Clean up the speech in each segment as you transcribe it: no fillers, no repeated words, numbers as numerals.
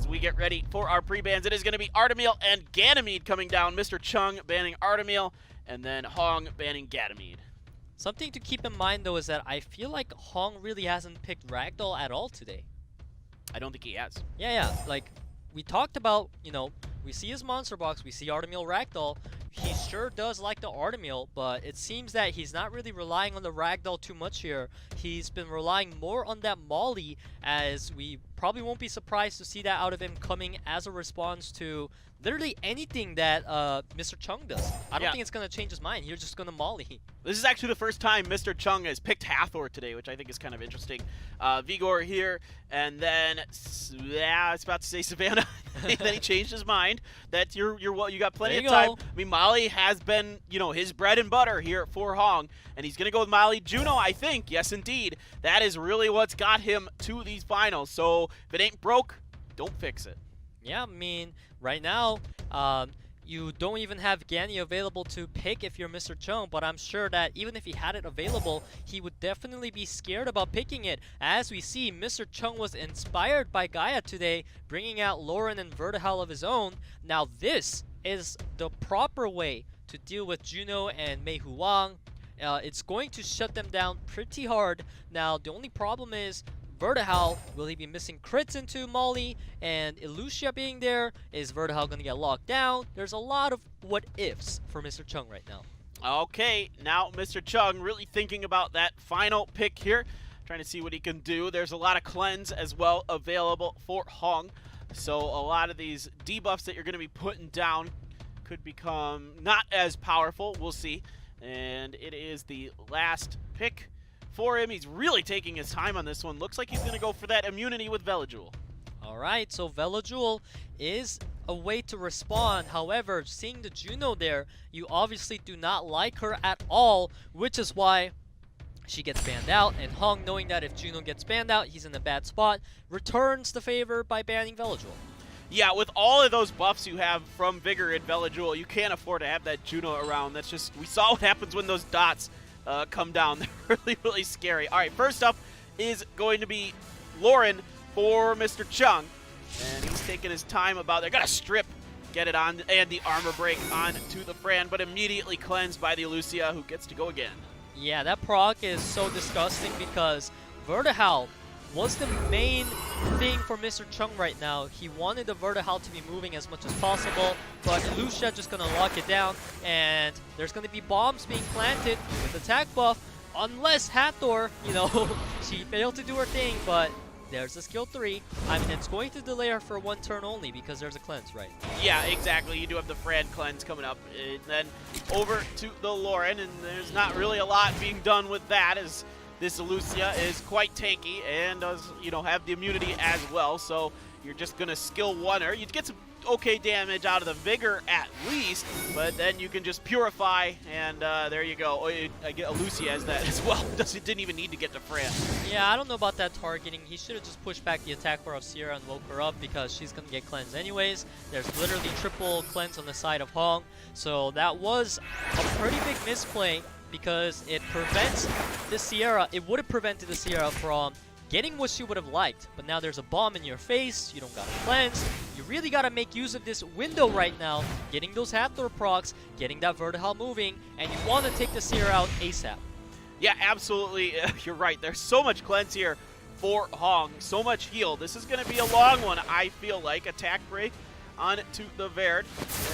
as we get ready for our pre-bans. It is going to be Artemil and Ganymede coming down. Mr. Chung banning Artemil, and then Hong banning Ganymede. Something to keep in mind, though, is that I feel like Hong really hasn't picked Ragdoll at all today. I don't think he has. Yeah. Like, we talked about, you know, we see his monster box, we see Artemil Ragdoll. He sure does like the Artemil, but it seems that he's not really relying on the Ragdoll too much here. He's been relying more on that Molly, as we probably won't be surprised to see that out of him coming as a response to literally anything that Mr. Chung does. I don't think it's going to change his mind. He's just going to Molly. This is actually the first time Mr. Chung has picked Hathor today, which I think is kind of interesting. Vigor here, and then, I was about to say Savannah. Then he changed his mind. That's you got plenty of time. I mean, Molly has been, you know, his bread and butter here for Hong, and he's going to go with Molly Juno, I think. Yes, indeed. That is really what's got him to these finals. So if it ain't broke, don't fix it. Yeah, I mean, right now, you don't even have Ganny available to pick if you're Mr. Chung, but I'm sure that even if he had it available, he would definitely be scared about picking it. As we see, Mr. Chung was inspired by Gaia today, bringing out Lauren and Vertihal of his own. Now this is the proper way to deal with Juno and Mei Hu Wang. It's going to shut them down pretty hard. Now, the only problem is, Vertihal, will he be missing crits into Molly? And Illucia being there, is Vertihal going to get locked down? There's a lot of what-ifs for Mr. Chung right now. Okay, now Mr. Chung really thinking about that final pick here. Trying to see what he can do. There's a lot of cleanse as well available for Hong. So a lot of these debuffs that you're going to be putting down could become not as powerful. We'll see. And it is the last pick for him. He's really taking his time on this one. Looks like he's going to go for that immunity with Velajul. Alright, so Velajul is a way to respond. However, seeing the Juno there, you obviously do not like her at all, which is why she gets banned out. And Hong, knowing that if Juno gets banned out, he's in a bad spot, returns the favor by banning Velajul. Yeah, with all of those buffs you have from Vigor and Velajul, you can't afford to have that Juno around. That's just, we saw what happens when those dots come down. They're really, really scary. All right, first up is going to be Lauren for Mr. Chung. And he's taking his time about it. Got to strip, get it on, and the armor break on to the Fran, but immediately cleansed by the Lucia, who gets to go again. Yeah, that proc is so disgusting because Vertihal was the main thing for Mr. Chung right now. He wanted the Vertihal to be moving as much as possible, but Lucia just gonna lock it down, and there's gonna be bombs being planted with attack buff, unless Hathor, you know, she failed to do her thing, but there's the skill 3. I mean, it's going to delay her for 1 turn only because there's a cleanse, right? Yeah, exactly. You do have the Fran cleanse coming up, and then over to the Lauren, and there's not really a lot being done with that, as this Lucia is quite tanky and does, you know, have the immunity as well. So you're just gonna skill 1 her. You get some okay damage out of the Vigor at least, but then you can just purify, and there you go. I get Lucia as that as well. Didn't even need to get to Fran. Yeah, I don't know about that targeting. He should have just pushed back the attack bar of Sierra and woke her up because she's gonna get cleansed anyways. There's literally triple cleanse on the side of Hong, so that was a pretty big misplay, because it prevents the Sierra, it would have prevented the Sierra from getting what she would have liked. But now there's a bomb in your face, you don't got a cleanse. You really got to make use of this window right now, getting those Hathor procs, getting that Vertihal moving, and you want to take the Sierra out ASAP. Yeah, absolutely. You're right. There's so much cleanse here for Hong, so much heal. This is going to be a long one, I feel like. Attack break onto the Verd,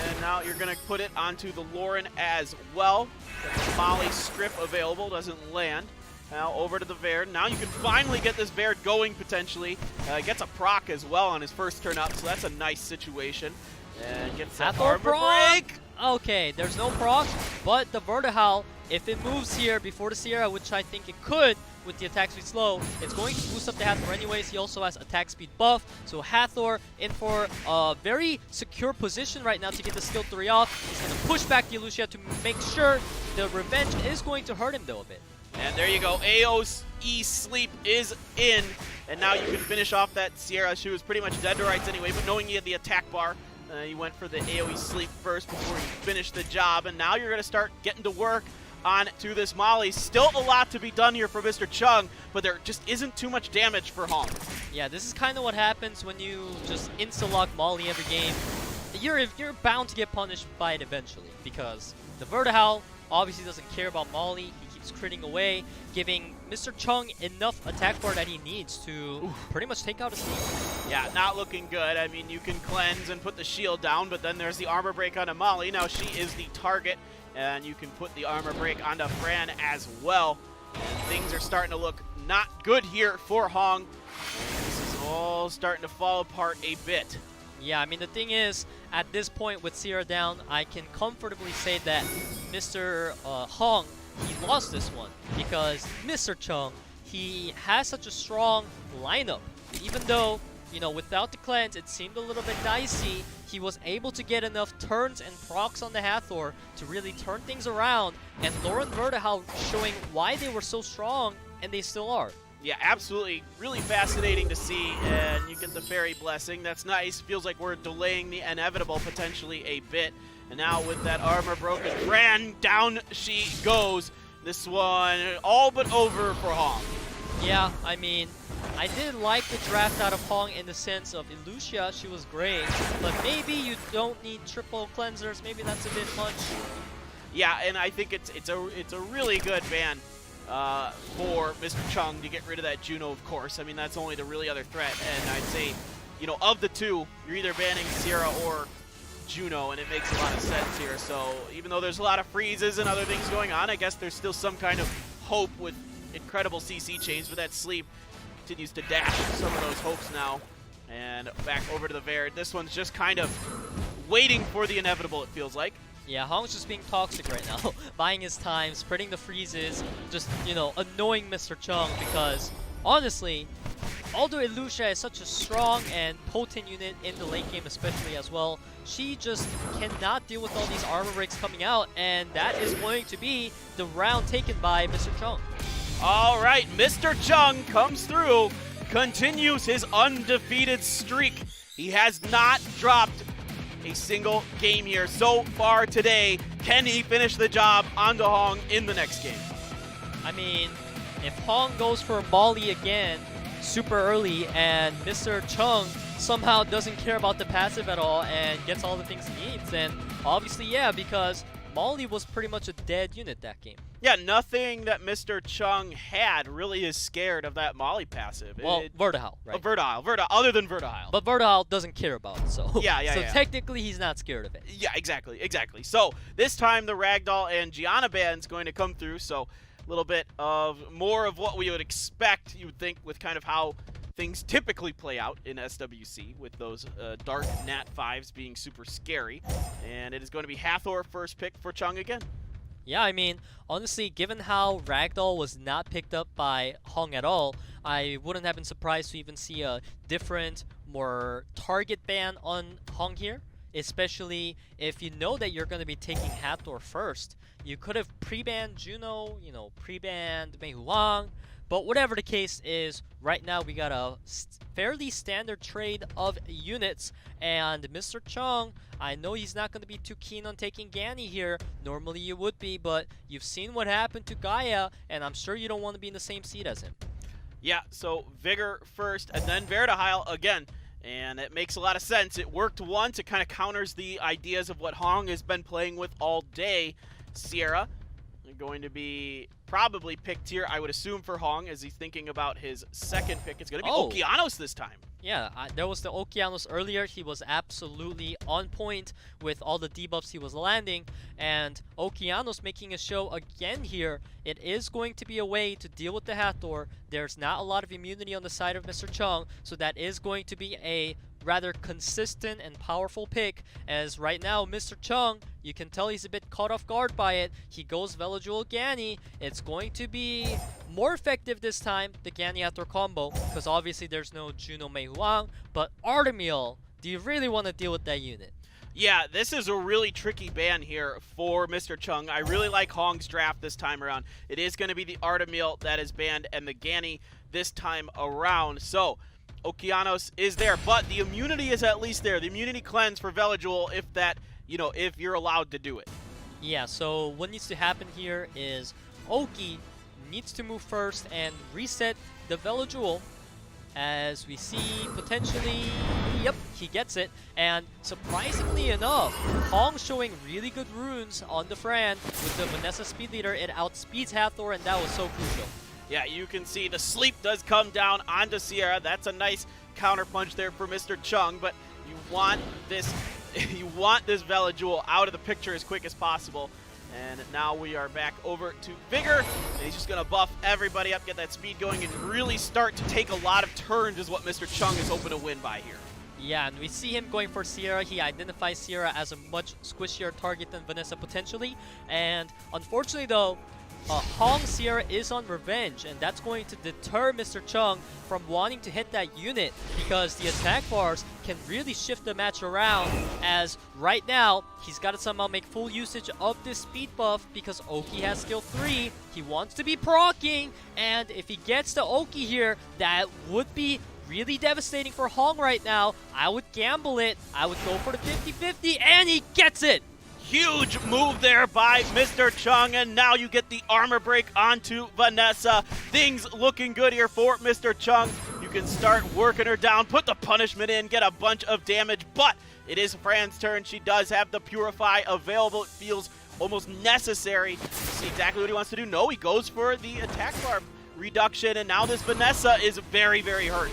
and now you're going to put it onto the Lauren as well. The Molly strip available, doesn't land. Now over to the Verd. Now you can finally get this Verd going potentially. Gets a proc as well on his first turn up, so that's a nice situation. And gets that armor break. Okay, there's no proc, but the Vertihal, if it moves here before the Sierra, which I think it could with the attack speed slow, it's going to boost up the Hathor anyways. He also has attack speed buff, so Hathor in for a very secure position right now to get the skill 3 off. He's going to push back the Lucia to make sure the revenge is going to hurt him though a bit. And there you go, AOE sleep is in, and now you can finish off that Sierra. She was pretty much dead to rights anyway, but knowing you had the attack bar, you went for the AOE sleep first before you finished the job, and now you're going to start getting to work on to this Molly. Still a lot to be done here for Mr. Chung, but there just isn't too much damage for Hong. Yeah, this is kind of what happens when you just insta-lock Molly every game. You're bound to get punished by it eventually, because the Vertihowl obviously doesn't care about Molly. He keeps critting away, giving Mr. Chung enough attack power that he needs to pretty much take out his team. Yeah, not looking good. I mean, you can cleanse and put the shield down, but then there's the armor break onto Molly. Now she is the target, and you can put the armor break onto Fran as well. And things are starting to look not good here for Hong. This is all starting to fall apart a bit. Yeah, I mean, the thing is, at this point with Sierra down, I can comfortably say that Mr. Hong, he lost this one, because Mr. Chung, he has such a strong lineup. Even though, you know, without the cleanse, it seemed a little bit dicey, he was able to get enough turns and procs on the Hathor to really turn things around, and Lauren Vertihowl showing why they were so strong, and they still are. Yeah, absolutely. Really fascinating to see, and you get the fairy blessing. That's nice. Feels like we're delaying the inevitable potentially a bit. And now with that armor broken, Fran, down she goes. This one all but over for Hong. Yeah, I mean, I did like the draft out of Hong in the sense of Illusia, she was great, but maybe you don't need triple cleansers. Maybe that's a bit much. Yeah, and I think it's a really good ban. For Mr. Chung to get rid of that Juno, of course. I mean, that's only the really other threat, and I'd say, you know, of the two, you're either banning Sierra or Juno, and it makes a lot of sense here. So even though there's a lot of freezes and other things going on, I guess there's still some kind of hope with incredible CC chains, but that sleep continues to dash some of those hopes now. And back over to the Verd. This one's just kind of waiting for the inevitable, it feels like. Yeah, Hong's just being toxic right now, buying his time, spreading the freezes, just, you know, annoying Mr. Chung, because, honestly, although Illusia is such a strong and potent unit in the late game especially as well, she just cannot deal with all these armor breaks coming out, and that is going to be the round taken by Mr. Chung. All right, Mr. Chung comes through, continues his undefeated streak. He has not dropped a single game here so far today. Can he finish the job onto Hong in the next game? I mean, if Hong goes for Molly again super early and Mr. Chung somehow doesn't care about the passive at all and gets all the things he needs, then obviously yeah, because Molly was pretty much a dead unit that game. Yeah, nothing that Mr. Chung had really is scared of that Molly passive. Well, Vertihowl, right? Vertihowl, other than Vertihowl. But Vertihowl doesn't care about it, so yeah. So technically he's not scared of it. Yeah, exactly. So this time the Ragdoll and Gianna band's going to come through, so a little bit of more of what we would expect, you would think, with kind of how things typically play out in SWC, with those dark Nat 5s being super scary. And it is going to be Hathor first pick for Chung again. Yeah, I mean, honestly, given how Ragdoll was not picked up by Hong at all, I wouldn't have been surprised to even see a different, more target ban on Hong here. Especially if you know that you're going to be taking Hathor first. You could have pre-banned Juno, you know, pre-banned Mei Huang. But whatever the case is, right now we got a fairly standard trade of units. And Mr. Chung, I know he's not going to be too keen on taking Ganny here. Normally you would be, but you've seen what happened to Gaia, and I'm sure you don't want to be in the same seat as him. Yeah, so Vigor first, and then Vertihowl again. And it makes a lot of sense. It worked once. It kind of counters the ideas of what Hong has been playing with all day. Sierra going to be probably picked here, I would assume, for Hong, as he's thinking about his second pick. It's going to be Okeanos this time. Yeah, there was the Okeanos earlier. He was absolutely on point with all the debuffs he was landing. And Okeanos making a show again here. It is going to be a way to deal with the Hathor. There's not a lot of immunity on the side of Mr. Chung, so that is going to be a rather consistent and powerful pick, as right now Mr. Chung, you can tell he's a bit caught off guard by it. He goes Velojul Ganny. It's going to be more effective this time, the Ganny Hathor combo, because obviously there's no Juno Mei Huang, but Artemiel, do you really want to deal with that unit? Yeah, this is a really tricky ban here for Mr. Chung. I really like Hong's draft this time around. It is going to be the Artemiel that is banned and the Ganny this time around. So Okeanos is there, but the immunity is at least there. The immunity cleanse for Velojul, if that, you know, if you're allowed to do it. Yeah, so what needs to happen here is Oki needs to move first and reset the Velojul. as we see potentially, yep, he gets it. And surprisingly enough, Hong showing really good runes on the Fran with the Vanessa speed leader. It outspeeds Hathor, and that was so crucial. Yeah, you can see the sleep does come down onto Sierra. That's a nice counterpunch there for Mr. Chung, but you want this Vela Jewel out of the picture as quick as possible. And now we are back over to Vigor, and he's just going to buff everybody up, get that speed going, and really start to take a lot of turns is what Mr. Chung is hoping to win by here. Yeah, and we see him going for Sierra. He identifies Sierra as a much squishier target than Vanessa potentially. And unfortunately though, Hong Sierra is on revenge, and that's going to deter Mr. Chung from wanting to hit that unit, because the attack bars can really shift the match around, as right now he's got to somehow make full usage of this speed buff because Oki has skill 3. He wants to be proccing, and if he gets the Oki here, that would be really devastating for Hong right now. I would gamble it. I would go for the 50-50, and he gets it! Huge move there by Mr. Chung, and now you get the armor break onto Vanessa. Things looking good here for Mr. Chung. You can start working her down, put the punishment in, get a bunch of damage, but it is Fran's turn. She does have the Purify available. It feels almost necessary. See exactly what he wants to do. No, he goes for the attack bar reduction, and now this Vanessa is very, very hurt.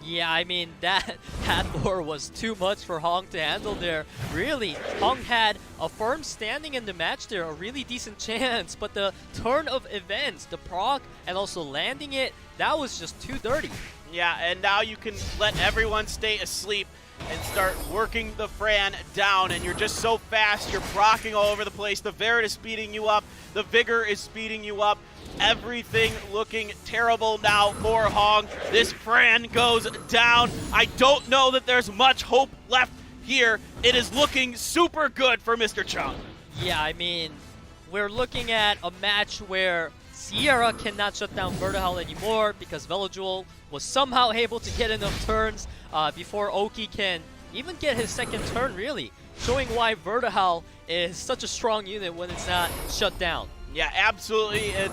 Yeah, I mean, that Hathor was too much for Hong to handle there. Really, Hong had a firm standing in the match there, a really decent chance, but the turn of events, the proc, and also landing it, that was just too dirty. Yeah, and now you can let everyone stay asleep and start working the Fran down, and you're just so fast, you're procking all over the place. The Verid is speeding you up, the Vigor is speeding you up. Everything looking terrible now for Hong. This Fran goes down. I don't know that there's much hope left here. It is looking super good for Mr. Chung. Yeah, I mean, we're looking at a match where Sierra cannot shut down Vertihal anymore because Velojewel was somehow able to get enough turns before Oki can even get his second turn, really. Showing why Vertihal is such a strong unit when it's not shut down. Yeah, absolutely. It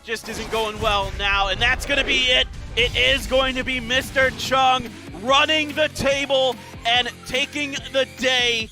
just isn't going well now, and that's going to be it. It is going to be Mr. Chung running the table and taking the day.